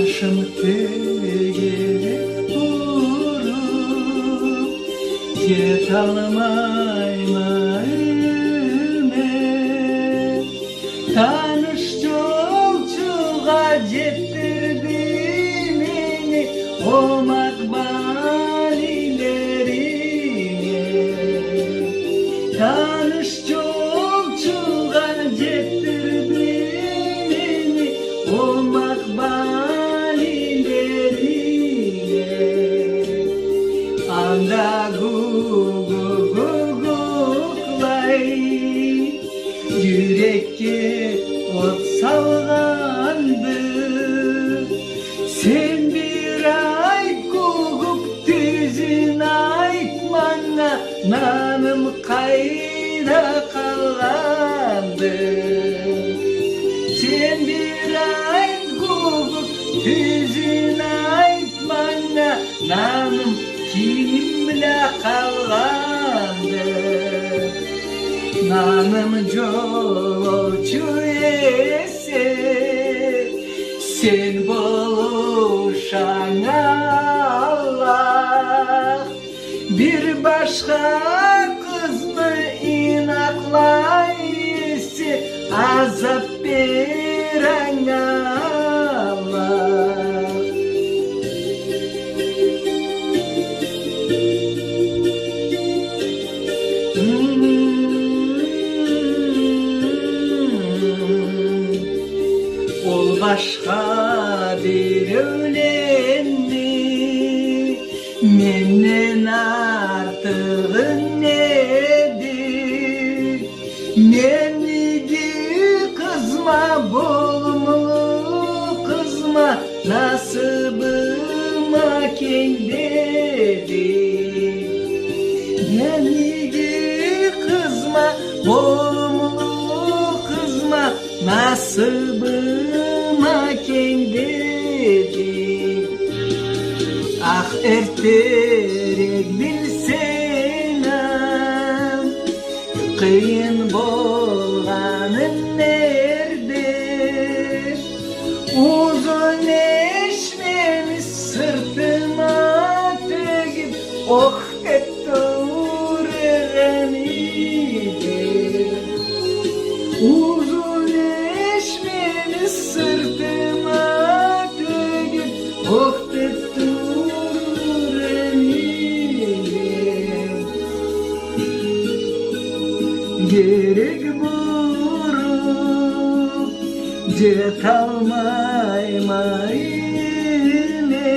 başım tegere vurup yetalamayma önüme. Tanış yolcuğa jettirdi beni o makbal ilerine. Tanış yolcuğa jettirdi beni o makbal ilerine. Anda guguklay yürekке ot salgandı. Sen bir ayt gugup tüzün aytmana, nanım kayda kalgandı. Sen bir ayt gugup tüzün aytmana, nanım kimle kalgandı. Nanım jolcu ese, sen boluşan Allah. Bir başka kız mı inaklayısı, azap veren Allah. Ol başka bir ölenmi, menden artığın nedir? Menidi kızma, bolumlu kızma, nasibıma kendidir. Menidi kızma, bolumlu kızma, nasibıma kendidir. Ah erterek bilsem, kıyın bolganın nerede? Uzun eşmemiz sırtıma tegip, oh ettiren idir. Uzun eşmemiz sırtıma tegip, oh ettiren idir. Gerek burup jetalmayma yine.